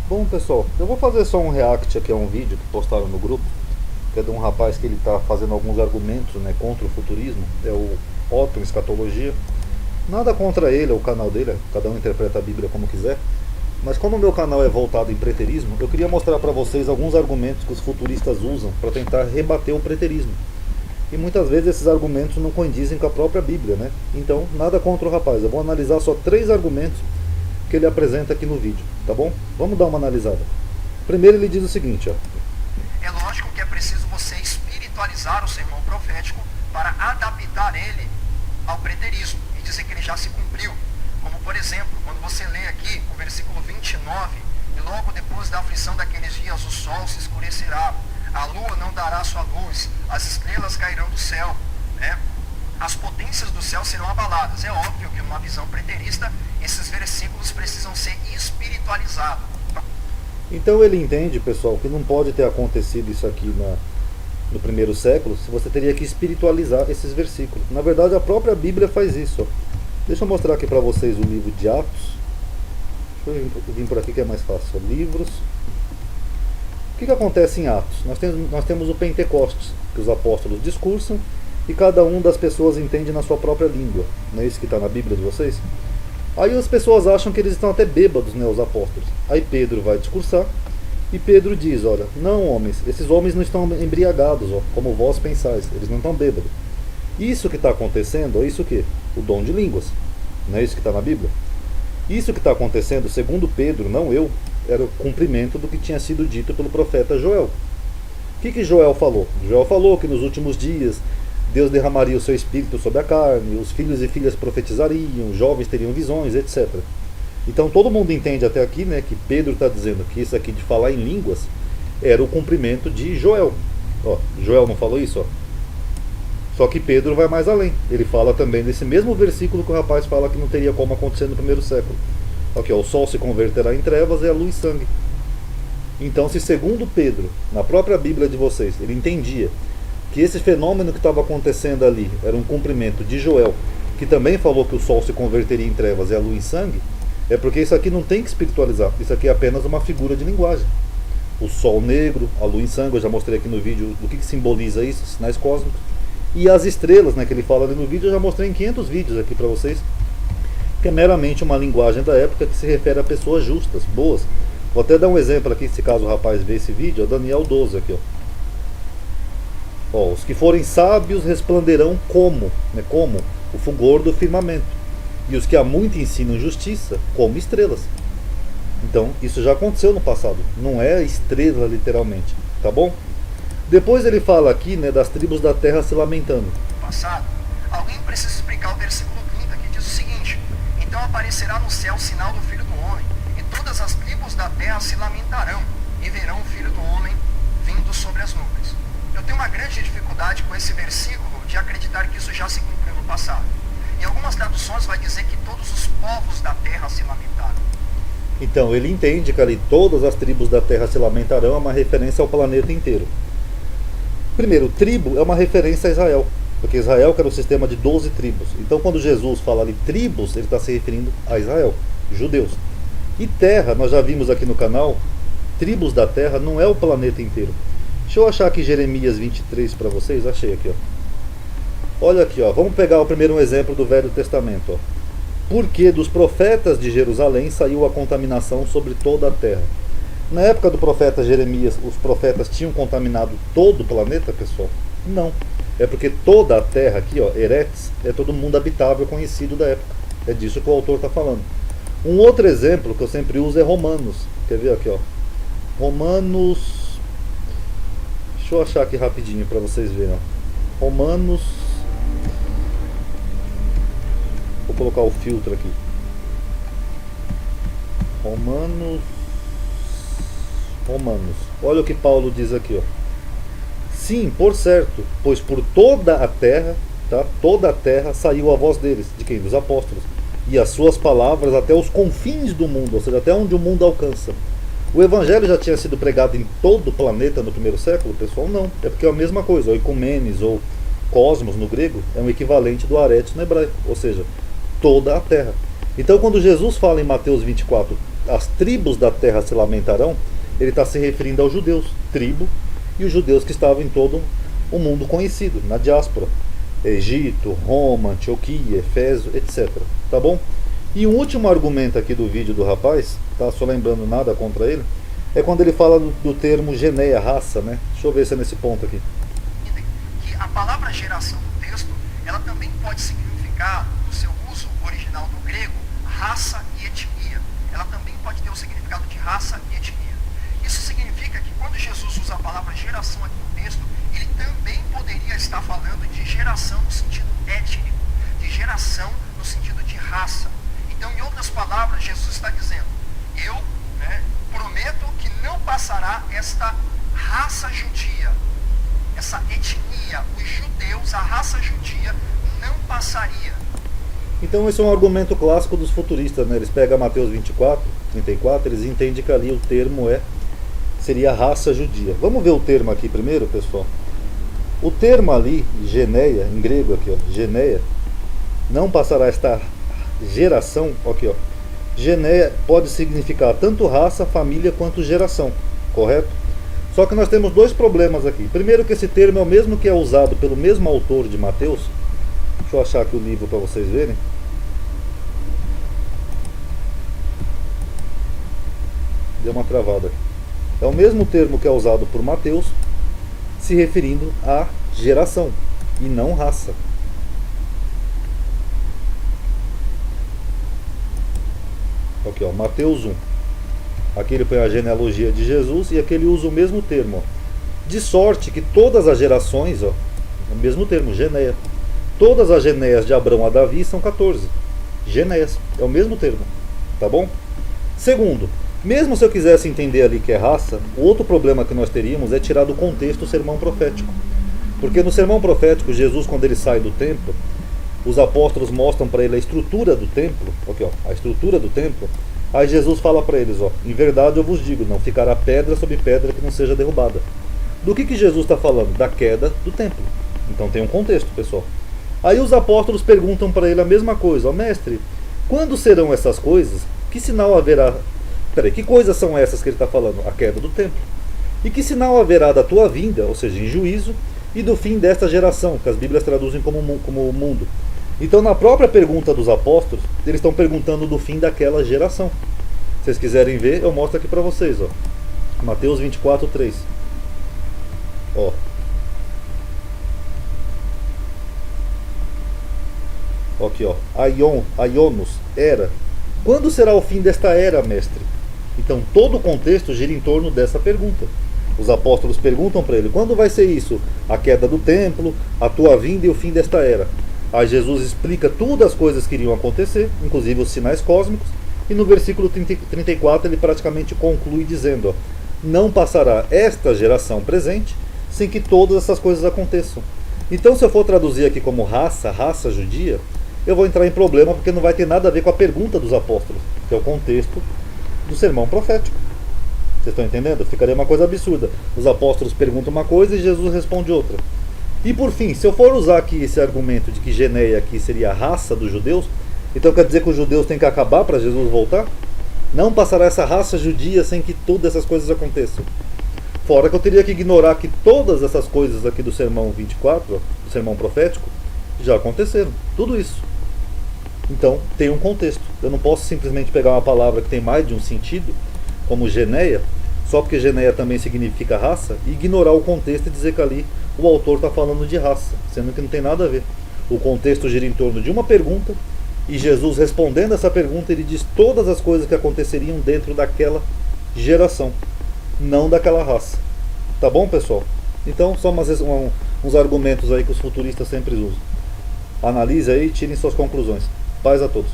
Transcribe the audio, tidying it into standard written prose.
Bom, pessoal, eu vou fazer só um react aqui a um vídeo que postaram no grupo, que é de um rapaz que ele está fazendo alguns argumentos, né, contra o futurismo, é o Otto Escatologia. Nada contra ele, ou o canal dele, cada um interpreta a Bíblia como quiser, mas como o meu canal é voltado em preterismo, eu queria mostrar para vocês alguns argumentos que os futuristas usam para tentar rebater o preterismo. E muitas vezes esses argumentos não condizem com a própria Bíblia, né? Então, nada contra o rapaz, eu vou analisar só 3 argumentos que ele apresenta aqui no vídeo, tá bom? Vamos dar uma analisada. Primeiro ele diz o seguinte, ó. É lógico que é preciso você espiritualizar o sermão profético para adaptar ele ao preterismo e dizer que ele já se cumpriu. Como, por exemplo, quando você lê aqui o versículo 29, e logo depois da aflição daqueles dias o sol se escurecerá, a lua não dará sua luz, as estrelas cairão do céu, né? As potências do céu serão abaladas. É óbvio que numa visão preterista, esses versículos precisam ser espiritualizados. Então ele entende, pessoal, que não pode ter acontecido isso aqui no primeiro século, se você teria que espiritualizar esses versículos. Na verdade, a própria Bíblia faz isso, ó. Deixa eu mostrar aqui para vocês o livro de Atos. Deixa eu vir por aqui que é mais fácil, ó. Livros. O que acontece em Atos? Nós temos o Pentecostes, que os apóstolos discursam, e cada um das pessoas entende na sua própria língua. Não é isso que está na Bíblia de vocês? Aí as pessoas acham que eles estão até bêbados, né, os apóstolos. Aí Pedro vai discursar, e Pedro diz, olha, não homens, esses homens não estão embriagados, ó, como vós pensais, eles não estão bêbados. Isso que está acontecendo, é isso o quê? O dom de línguas. Não é isso que está na Bíblia? Isso que está acontecendo, segundo Pedro, não eu, era o cumprimento do que tinha sido dito pelo profeta Joel. O que Joel falou? Joel falou que nos últimos dias Deus derramaria o seu espírito sobre a carne, os filhos e filhas profetizariam, os jovens teriam visões, etc. Então todo mundo entende até aqui, né, que Pedro está dizendo que isso aqui de falar em línguas era o cumprimento de Joel. Ó, Joel não falou isso? Ó. Só que Pedro vai mais além. Ele fala também desse mesmo versículo que o rapaz fala que não teria como acontecer no primeiro século. Aqui, ó, o sol se converterá em trevas e a luz sangue. Então, se segundo Pedro, na própria Bíblia de vocês, ele entendia que esse fenômeno que estava acontecendo ali era um cumprimento de Joel, que também falou que o sol se converteria em trevas e a luz em sangue, é porque isso aqui não tem que espiritualizar, isso aqui é apenas uma figura de linguagem. O sol negro, a luz em sangue, eu já mostrei aqui no vídeo do que simboliza isso, sinais cósmicos, e as estrelas, né, que ele fala ali no vídeo, eu já mostrei em 500 vídeos aqui para vocês, que é meramente uma linguagem da época que se refere a pessoas justas, boas. Vou até dar um exemplo aqui, se caso o rapaz ver esse vídeo, é Daniel 12 aqui, ó. Ó, os que forem sábios resplanderão como, né, como o fulgor do firmamento, e os que há muito ensinam justiça, como estrelas. Então, isso já aconteceu no passado, não é estrela literalmente, tá bom? Depois ele fala aqui, né, das tribos da terra se lamentando. Passado, alguém precisa explicar o versículo 30 que diz o seguinte: então aparecerá no céu o sinal do Filho do Homem, e todas as tribos da terra se lamentarão, e verão o Filho do Homem vindo sobre as nuvens. Eu tenho uma grande dificuldade com esse versículo de acreditar que isso já se cumpriu no passado. Em algumas traduções vai dizer que todos os povos da terra se lamentaram. Então ele entende que ali todas as tribos da terra se lamentarão é uma referência ao planeta inteiro. Primeiro, tribo é uma referência a Israel, porque Israel era um sistema de 12 tribos. Então quando Jesus fala ali tribos, ele está se referindo a Israel, judeus. E terra, nós já vimos aqui no canal, tribos da terra não é o planeta inteiro. Deixa eu achar aqui Jeremias 23 para vocês, achei aqui, ó. Olha aqui, ó, vamos pegar o primeiro exemplo do Velho Testamento, ó. Porque dos profetas de Jerusalém saiu a contaminação sobre toda a terra. Na época do profeta Jeremias, os profetas tinham contaminado todo o planeta, pessoal? Não. É porque toda a terra aqui, ó, Eretz, é todo mundo habitável conhecido da época. É disso que o autor está falando. Um outro exemplo que eu sempre uso é Romanos. Quer ver aqui, ó? Romanos... Deixa eu achar aqui rapidinho para vocês verem, ó. Romanos... Vou colocar o filtro aqui. Romanos. Olha o que Paulo diz aqui, ó. Sim, por certo, pois por toda a terra, tá? Toda a terra saiu a voz deles, de quem? Dos apóstolos. E as suas palavras até os confins do mundo, ou seja, até onde o mundo alcança. O evangelho já tinha sido pregado em todo o planeta no primeiro século, pessoal? Não. É porque é a mesma coisa. O ecumenes ou cosmos no grego é um equivalente do aretes no hebraico, ou seja, toda a terra. Então quando Jesus fala em Mateus 24, as tribos da terra se lamentarão, ele está se referindo aos judeus, tribo, e os judeus que estavam em todo o mundo conhecido, na diáspora. Egito, Roma, Antioquia, Éfeso, etc. Tá bom? E um último argumento aqui do vídeo do rapaz, tá? Só lembrando nada contra ele, é quando ele fala do termo geneia, raça, né? Deixa eu ver se é nesse ponto aqui. Que a palavra geração no texto, ela também pode significar, no seu uso original do grego, raça e etnia. Ela também pode ter o significado de raça e etnia. Isso significa que quando Jesus usa a palavra geração aqui no texto, ele também poderia estar falando de geração no sentido étnico, de geração no sentido de raça. Então, em outras palavras, Jesus está dizendo, eu prometo que não passará esta raça judia, essa etnia, os judeus, a raça judia, não passaria. Então esse é um argumento clássico dos futuristas, né? Eles pegam Mateus 24, 34, eles entendem que ali o termo seria raça judia. Vamos ver o termo aqui primeiro, pessoal. O termo ali, geneia, em grego aqui, ó, geneia, não passará esta geração, aqui, ó. Geneia pode significar tanto raça, família, quanto geração, correto? Só que nós temos dois problemas aqui. Primeiro que esse termo é o mesmo que é usado pelo mesmo autor de Mateus. Deixa eu achar aqui o livro para vocês verem. Deu uma travada aqui. É o mesmo termo que é usado por Mateus, se referindo à geração e não raça. Aqui, ó, Mateus 1. Aqui ele põe a genealogia de Jesus e aqui ele usa o mesmo termo. Ó. De sorte que todas as gerações, ó, o mesmo termo, geneia. Todas as geneias de Abrão a Davi são 14. Geneias, é o mesmo termo. Tá bom? Segundo, mesmo se eu quisesse entender ali que é raça, o outro problema que nós teríamos é tirar do contexto o sermão profético. Porque no sermão profético, Jesus, quando ele sai do templo, os apóstolos mostram para ele a estrutura do templo, aqui, ó, a estrutura do templo. Aí Jesus fala para eles, ó, em verdade eu vos digo, não ficará pedra sobre pedra que não seja derrubada. Do que Jesus está falando? Da queda do templo. Então tem um contexto, pessoal. Aí os apóstolos perguntam para ele a mesma coisa, ó, mestre, quando serão essas coisas? Que sinal haverá? Peraí, que coisas são essas que ele está falando? A queda do templo. E que sinal haverá da tua vinda, ou seja, em juízo, e do fim desta geração, que as Bíblias traduzem como mundo. Então, na própria pergunta dos apóstolos, eles estão perguntando do fim daquela geração. Se vocês quiserem ver, eu mostro aqui para vocês, ó. Mateus 24, 3. Ó. Aqui, ó. Aionos, era. Quando será o fim desta era, mestre? Então, todo o contexto gira em torno dessa pergunta. Os apóstolos perguntam para ele, quando vai ser isso? A queda do templo, a tua vinda e o fim desta era. Aí Jesus explica todas as coisas que iriam acontecer, inclusive os sinais cósmicos, e no versículo 34 ele praticamente conclui dizendo, ó, não passará esta geração presente sem que todas essas coisas aconteçam. Então, se eu for traduzir aqui como raça judia, eu vou entrar em problema porque não vai ter nada a ver com a pergunta dos apóstolos, que é o contexto do sermão profético. Vocês estão entendendo? Ficaria uma coisa absurda. Os apóstolos perguntam uma coisa e Jesus responde outra. E por fim, se eu for usar aqui esse argumento de que geneia aqui seria a raça dos judeus, então quer dizer que os judeus têm que acabar para Jesus voltar? Não passará essa raça judia sem que todas essas coisas aconteçam. Fora que eu teria que ignorar que todas essas coisas aqui do sermão 24, do sermão profético, já aconteceram. Tudo isso. Então, tem um contexto. Eu não posso simplesmente pegar uma palavra que tem mais de um sentido, como geneia, só porque geneia também significa raça, e ignorar o contexto e dizer que ali o autor está falando de raça, sendo que não tem nada a ver. O contexto gira em torno de uma pergunta, e Jesus respondendo essa pergunta, ele diz todas as coisas que aconteceriam dentro daquela geração, não daquela raça. Tá bom, pessoal? Então, só uns argumentos aí que os futuristas sempre usam. Analise aí e tirem suas conclusões. Paz a todos.